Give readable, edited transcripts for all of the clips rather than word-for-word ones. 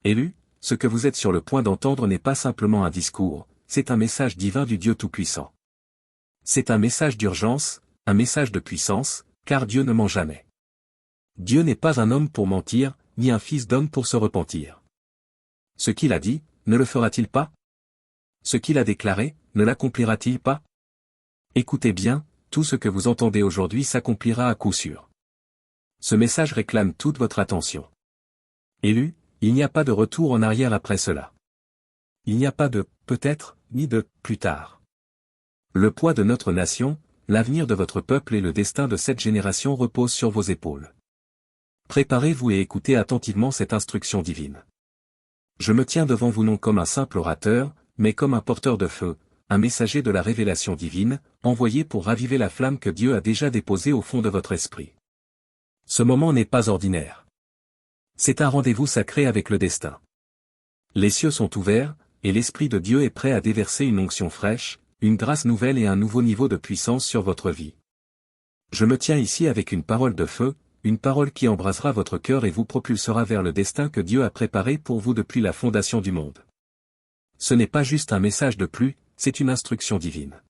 Élus, ce que vous êtes sur le point d'entendre n'est pas simplement un discours, c'est un message divin du Dieu Tout-Puissant. C'est un message d'urgence, un message de puissance, car Dieu ne ment jamais. Dieu n'est pas un homme pour mentir, ni un fils d'homme pour se repentir. Ce qu'il a dit, ne le fera-t-il pas? Ce qu'il a déclaré, ne l'accomplira-t-il pas? Écoutez bien, tout ce que vous entendez aujourd'hui s'accomplira à coup sûr. Ce message réclame toute votre attention. Élus, il n'y a pas de retour en arrière après cela. Il n'y a pas de « peut-être » ni de « plus tard ». Le poids de notre nation, l'avenir de votre peuple et le destin de cette génération reposent sur vos épaules. Préparez-vous et écoutez attentivement cette instruction divine. Je me tiens devant vous non comme un simple orateur, mais comme un porteur de feu, un messager de la révélation divine, envoyé pour raviver la flamme que Dieu a déjà déposée au fond de votre esprit. Ce moment n'est pas ordinaire. C'est un rendez-vous sacré avec le destin. Les cieux sont ouverts, et l'Esprit de Dieu est prêt à déverser une onction fraîche, une grâce nouvelle et un nouveau niveau de puissance sur votre vie. Je me tiens ici avec une parole de feu, une parole qui embrasera votre cœur et vous propulsera vers le destin que Dieu a préparé pour vous depuis la fondation du monde. Ce n'est pas juste un message de plus, c'est une instruction divine.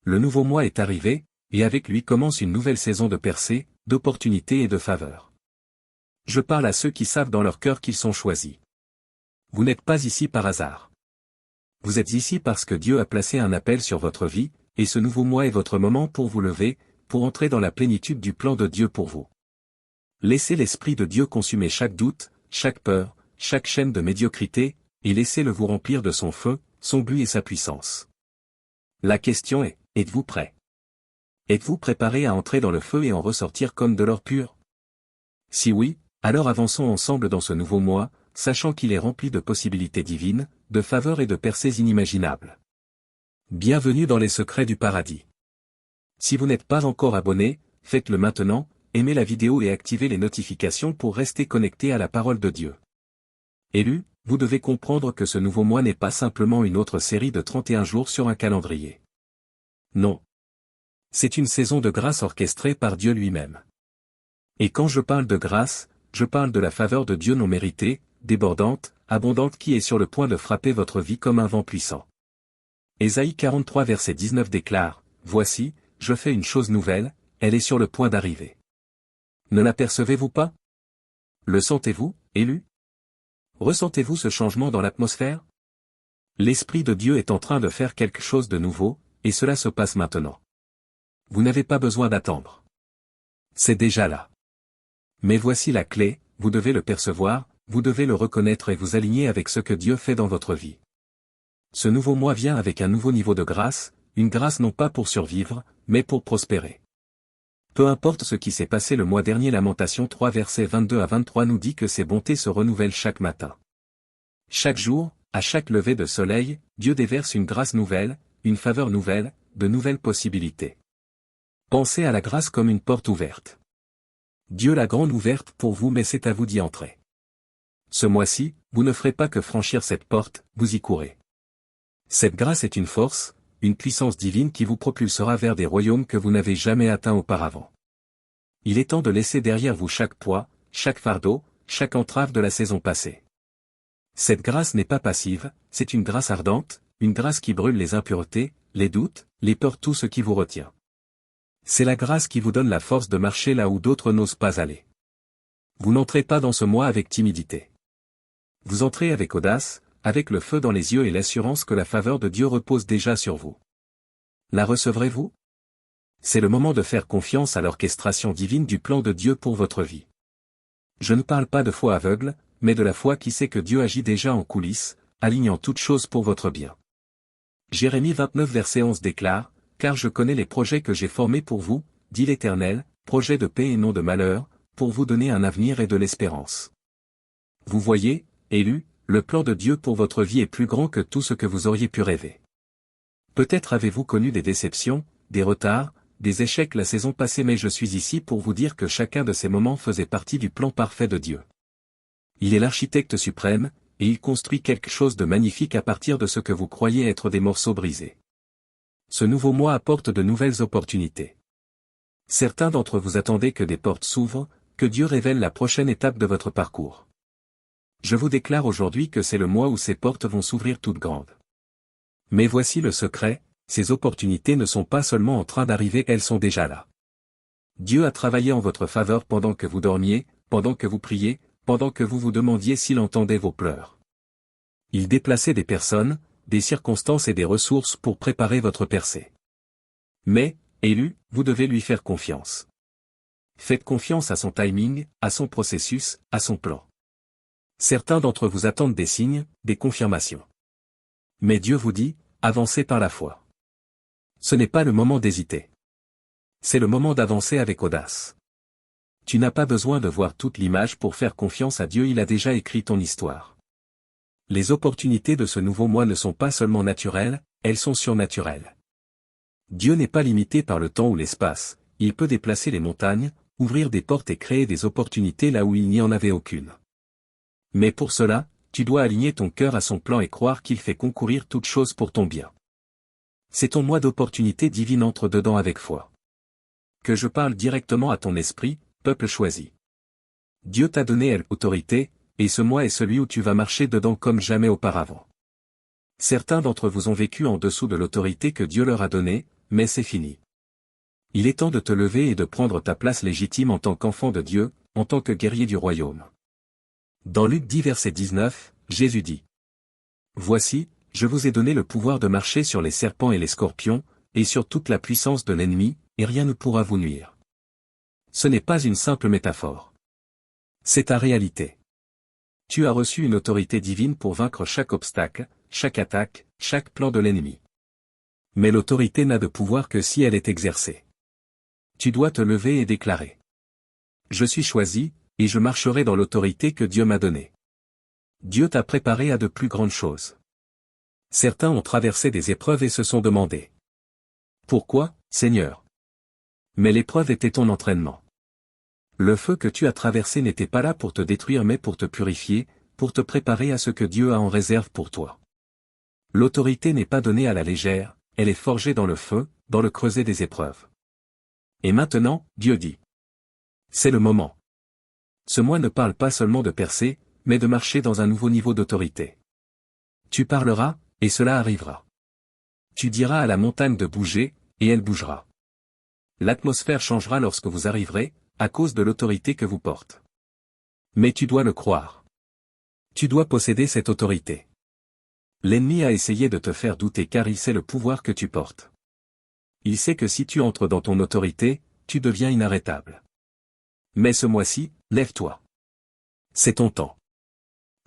Le nouveau mois est arrivé, et avec lui commence une nouvelle saison de percées, d'opportunités et de faveurs. Je parle à ceux qui savent dans leur cœur qu'ils sont choisis. Vous n'êtes pas ici par hasard. Vous êtes ici parce que Dieu a placé un appel sur votre vie, et ce nouveau mois est votre moment pour vous lever, pour entrer dans la plénitude du plan de Dieu pour vous. Laissez l'Esprit de Dieu consumer chaque doute, chaque peur, chaque chaîne de médiocrité, et laissez-le vous remplir de son feu, son but et sa puissance. La question est, êtes-vous prêt? Êtes-vous préparé à entrer dans le feu et en ressortir comme de l'or pur? Si oui, alors avançons ensemble dans ce nouveau mois, sachant qu'il est rempli de possibilités divines, de faveurs et de percées inimaginables. Bienvenue dans les secrets du paradis. Si vous n'êtes pas encore abonné, faites-le maintenant, aimez la vidéo et activez les notifications pour rester connecté à la parole de Dieu. Élus, vous devez comprendre que ce nouveau mois n'est pas simplement une autre série de 31 jours sur un calendrier. Non. C'est une saison de grâce orchestrée par Dieu lui-même. Et quand je parle de grâce, je parle de la faveur de Dieu non méritée, débordante, abondante qui est sur le point de frapper votre vie comme un vent puissant. Ésaïe 43 verset 19 déclare, « Voici, je fais une chose nouvelle, elle est sur le point d'arriver. » Ne l'apercevez-vous pas? Le sentez-vous, élus? Ressentez-vous ce changement dans l'atmosphère? L'Esprit de Dieu est en train de faire quelque chose de nouveau, et cela se passe maintenant. Vous n'avez pas besoin d'attendre. C'est déjà là. Mais voici la clé, vous devez le percevoir, vous devez le reconnaître et vous aligner avec ce que Dieu fait dans votre vie. Ce nouveau mois vient avec un nouveau niveau de grâce, une grâce non pas pour survivre, mais pour prospérer. Peu importe ce qui s'est passé le mois dernier, Lamentation 3 versets 22 à 23 nous dit que ses bontés se renouvellent chaque matin. Chaque jour, à chaque lever de soleil, Dieu déverse une grâce nouvelle, une faveur nouvelle, de nouvelles possibilités. Pensez à la grâce comme une porte ouverte. Dieu l'a grande ouverte pour vous mais c'est à vous d'y entrer. Ce mois-ci, vous ne ferez pas que franchir cette porte, vous y courez. Cette grâce est une force, une puissance divine qui vous propulsera vers des royaumes que vous n'avez jamais atteints auparavant. Il est temps de laisser derrière vous chaque poids, chaque fardeau, chaque entrave de la saison passée. Cette grâce n'est pas passive, c'est une grâce ardente, une grâce qui brûle les impuretés, les doutes, les peurs, tout ce qui vous retient. C'est la grâce qui vous donne la force de marcher là où d'autres n'osent pas aller. Vous n'entrez pas dans ce mois avec timidité. Vous entrez avec audace, avec le feu dans les yeux et l'assurance que la faveur de Dieu repose déjà sur vous. La recevrez-vous? C'est le moment de faire confiance à l'orchestration divine du plan de Dieu pour votre vie. Je ne parle pas de foi aveugle, mais de la foi qui sait que Dieu agit déjà en coulisses, alignant toutes choses pour votre bien. Jérémie 29 verset 11 déclare, « Car je connais les projets que j'ai formés pour vous, dit l'Éternel, projets de paix et non de malheur, pour vous donner un avenir et de l'espérance. » Vous voyez, élus, le plan de Dieu pour votre vie est plus grand que tout ce que vous auriez pu rêver. Peut-être avez-vous connu des déceptions, des retards, des échecs la saison passée, mais je suis ici pour vous dire que chacun de ces moments faisait partie du plan parfait de Dieu. Il est l'architecte suprême, et il construit quelque chose de magnifique à partir de ce que vous croyez être des morceaux brisés. Ce nouveau mois apporte de nouvelles opportunités. Certains d'entre vous attendaient que des portes s'ouvrent, que Dieu révèle la prochaine étape de votre parcours. Je vous déclare aujourd'hui que c'est le mois où ces portes vont s'ouvrir toutes grandes. Mais voici le secret, ces opportunités ne sont pas seulement en train d'arriver, elles sont déjà là. Dieu a travaillé en votre faveur pendant que vous dormiez, pendant que vous priez, pendant que vous vous demandiez s'il entendait vos pleurs. Il déplaçait des personnes, des circonstances et des ressources pour préparer votre percée. Mais, élu, vous devez lui faire confiance. Faites confiance à son timing, à son processus, à son plan. Certains d'entre vous attendent des signes, des confirmations. Mais Dieu vous dit, avancez par la foi. Ce n'est pas le moment d'hésiter. C'est le moment d'avancer avec audace. Tu n'as pas besoin de voir toute l'image pour faire confiance à Dieu, il a déjà écrit ton histoire. Les opportunités de ce nouveau mois ne sont pas seulement naturelles, elles sont surnaturelles. Dieu n'est pas limité par le temps ou l'espace, il peut déplacer les montagnes, ouvrir des portes et créer des opportunités là où il n'y en avait aucune. Mais pour cela, tu dois aligner ton cœur à son plan et croire qu'il fait concourir toutes choses pour ton bien. C'est ton mois d'opportunité divine, entre dedans avec foi. Que je parle directement à ton esprit, peuple choisi. Dieu t'a donné l'autorité, et ce mois est celui où tu vas marcher dedans comme jamais auparavant. Certains d'entre vous ont vécu en dessous de l'autorité que Dieu leur a donnée, mais c'est fini. Il est temps de te lever et de prendre ta place légitime en tant qu'enfant de Dieu, en tant que guerrier du royaume. Dans Luc 10 verset 19, Jésus dit: Voici, je vous ai donné le pouvoir de marcher sur les serpents et les scorpions, et sur toute la puissance de l'ennemi, et rien ne pourra vous nuire. Ce n'est pas une simple métaphore. C'est ta réalité. Tu as reçu une autorité divine pour vaincre chaque obstacle, chaque attaque, chaque plan de l'ennemi. Mais l'autorité n'a de pouvoir que si elle est exercée. Tu dois te lever et déclarer: Je suis choisi, et je marcherai dans l'autorité que Dieu m'a donnée. Dieu t'a préparé à de plus grandes choses. Certains ont traversé des épreuves et se sont demandé: Pourquoi, Seigneur? Mais l'épreuve était ton entraînement. Le feu que tu as traversé n'était pas là pour te détruire mais pour te purifier, pour te préparer à ce que Dieu a en réserve pour toi. L'autorité n'est pas donnée à la légère, elle est forgée dans le feu, dans le creuset des épreuves. Et maintenant, Dieu dit: C'est le moment. Ce mois ne parle pas seulement de percer, mais de marcher dans un nouveau niveau d'autorité. Tu parleras, et cela arrivera. Tu diras à la montagne de bouger, et elle bougera. L'atmosphère changera lorsque vous arriverez, à cause de l'autorité que vous portez. Mais tu dois le croire. Tu dois posséder cette autorité. L'ennemi a essayé de te faire douter car il sait le pouvoir que tu portes. Il sait que si tu entres dans ton autorité, tu deviens inarrêtable. Mais ce mois-ci, lève-toi. C'est ton temps.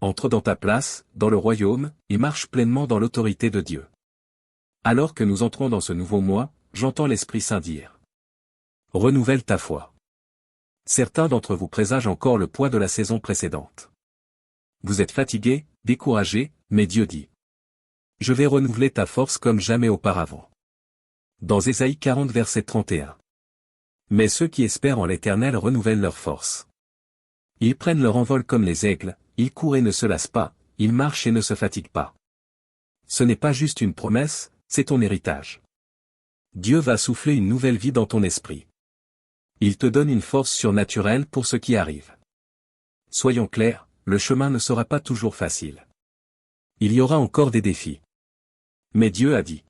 Entre dans ta place, dans le royaume, et marche pleinement dans l'autorité de Dieu. Alors que nous entrons dans ce nouveau mois, j'entends l'Esprit Saint dire: Renouvelle ta foi. Certains d'entre vous présagent encore le poids de la saison précédente. Vous êtes fatigués, découragés, mais Dieu dit: Je vais renouveler ta force comme jamais auparavant. Dans Ésaïe 40 verset 31. Mais ceux qui espèrent en l'Éternel renouvellent leur force. Ils prennent leur envol comme les aigles, ils courent et ne se lassent pas, ils marchent et ne se fatiguent pas. Ce n'est pas juste une promesse, c'est ton héritage. Dieu va souffler une nouvelle vie dans ton esprit. Il te donne une force surnaturelle pour ce qui arrive. Soyons clairs, le chemin ne sera pas toujours facile. Il y aura encore des défis. Mais Dieu a dit: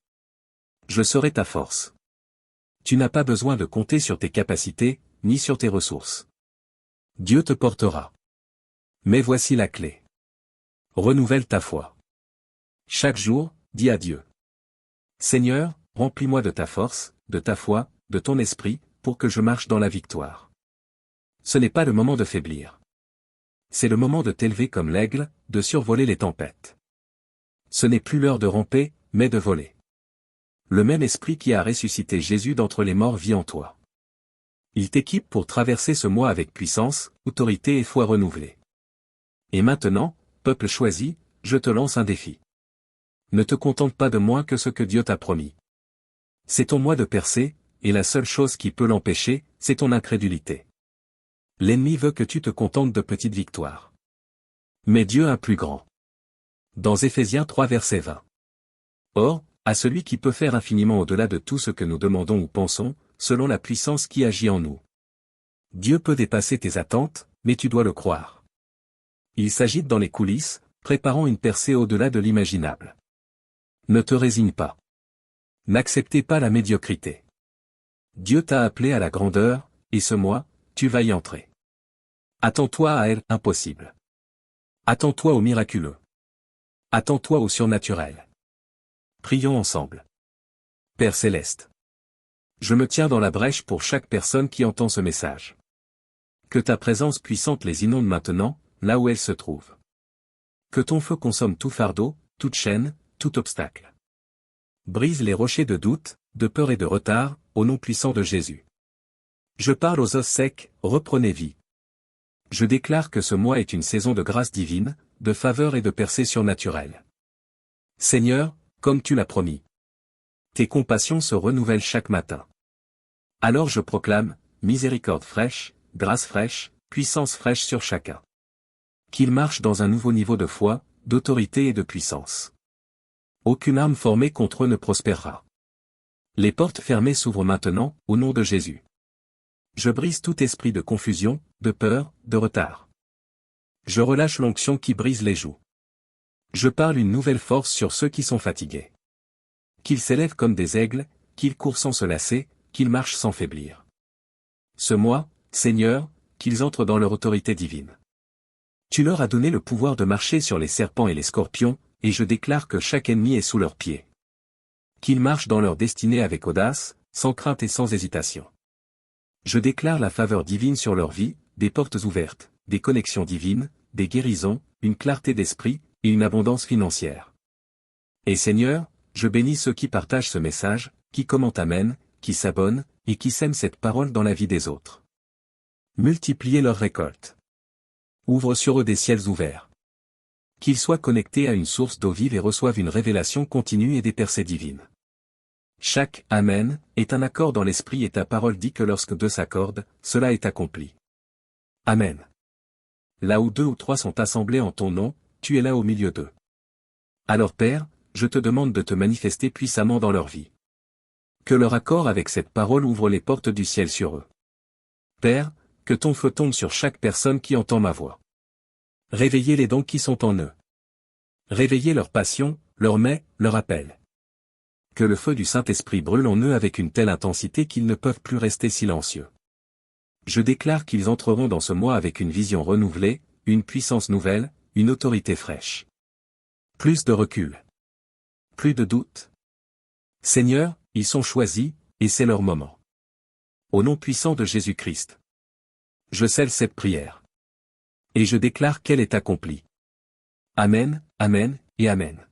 Je serai ta force. Tu n'as pas besoin de compter sur tes capacités, ni sur tes ressources. Dieu te portera. Mais voici la clé. Renouvelle ta foi. Chaque jour, dis à Dieu: Seigneur, remplis-moi de ta force, de ta foi, de ton esprit, pour que je marche dans la victoire. Ce n'est pas le moment de faiblir. C'est le moment de t'élever comme l'aigle, de survoler les tempêtes. Ce n'est plus l'heure de ramper, mais de voler. Le même esprit qui a ressuscité Jésus d'entre les morts vit en toi. Il t'équipe pour traverser ce mois avec puissance, autorité et foi renouvelée. Et maintenant, peuple choisi, je te lance un défi. Ne te contente pas de moins que ce que Dieu t'a promis. C'est ton mois de percée, et la seule chose qui peut l'empêcher, c'est ton incrédulité. L'ennemi veut que tu te contentes de petites victoires. Mais Dieu a plus grand. Dans Éphésiens 3 verset 20. Or, à celui qui peut faire infiniment au-delà de tout ce que nous demandons ou pensons, selon la puissance qui agit en nous. Dieu peut dépasser tes attentes, mais tu dois le croire. Ils s'agitent dans les coulisses, préparant une percée au-delà de l'imaginable. Ne te résigne pas. N'acceptez pas la médiocrité. Dieu t'a appelé à la grandeur, et ce mois, tu vas y entrer. Attends-toi à elle, impossible. Attends-toi au miraculeux. Attends-toi au surnaturel. Prions ensemble. Père Céleste. Je me tiens dans la brèche pour chaque personne qui entend ce message. Que ta présence puissante les inonde maintenant, là où elles se trouvent. Que ton feu consomme tout fardeau, toute chaîne, tout obstacle. Brise les rochers de doute, de peur et de retard, au nom puissant de Jésus. Je parle aux os secs, reprenez vie. Je déclare que ce mois est une saison de grâce divine, de faveur et de percée surnaturelle. Seigneur, comme tu l'as promis. Tes compassions se renouvellent chaque matin. Alors je proclame, miséricorde fraîche, grâce fraîche, puissance fraîche sur chacun. Qu'ils marchent dans un nouveau niveau de foi, d'autorité et de puissance. Aucune arme formée contre eux ne prospérera. Les portes fermées s'ouvrent maintenant, au nom de Jésus. Je brise tout esprit de confusion, de peur, de retard. Je relâche l'onction qui brise les joues. Je parle une nouvelle force sur ceux qui sont fatigués. Qu'ils s'élèvent comme des aigles, qu'ils courent sans se lasser, qu'ils marchent sans faiblir. Ce mois, Seigneur, qu'ils entrent dans leur autorité divine. Tu leur as donné le pouvoir de marcher sur les serpents et les scorpions, et je déclare que chaque ennemi est sous leurs pieds. Qu'ils marchent dans leur destinée avec audace, sans crainte et sans hésitation. Je déclare la faveur divine sur leur vie, des portes ouvertes, des connexions divines, des guérisons, une clarté d'esprit, et une abondance financière. Et Seigneur, je bénis ceux qui partagent ce message, qui commentent Amen, qui s'abonnent, et qui sèment cette parole dans la vie des autres. Multipliez leur récolte. Ouvre sur eux des ciels ouverts. Qu'ils soient connectés à une source d'eau vive et reçoivent une révélation continue et des percées divines. Chaque « Amen » est un accord dans l'esprit et ta parole dit que lorsque deux s'accordent, cela est accompli. Amen. Là où 2 ou 3 sont assemblés en ton nom, tu es là au milieu d'eux. Alors Père, je te demande de te manifester puissamment dans leur vie. Que leur accord avec cette parole ouvre les portes du ciel sur eux. Père, que ton feu tombe sur chaque personne qui entend ma voix. Réveillez les dons qui sont en eux. Réveillez leur passion, leur mets, leur appel. Que le feu du Saint-Esprit brûle en eux avec une telle intensité qu'ils ne peuvent plus rester silencieux. Je déclare qu'ils entreront dans ce mois avec une vision renouvelée, une puissance nouvelle, une autorité fraîche. Plus de recul. Plus de doute. Seigneur, ils sont choisis, et c'est leur moment. Au nom puissant de Jésus-Christ. Je scelle cette prière. Et je déclare qu'elle est accomplie. Amen, Amen, et Amen.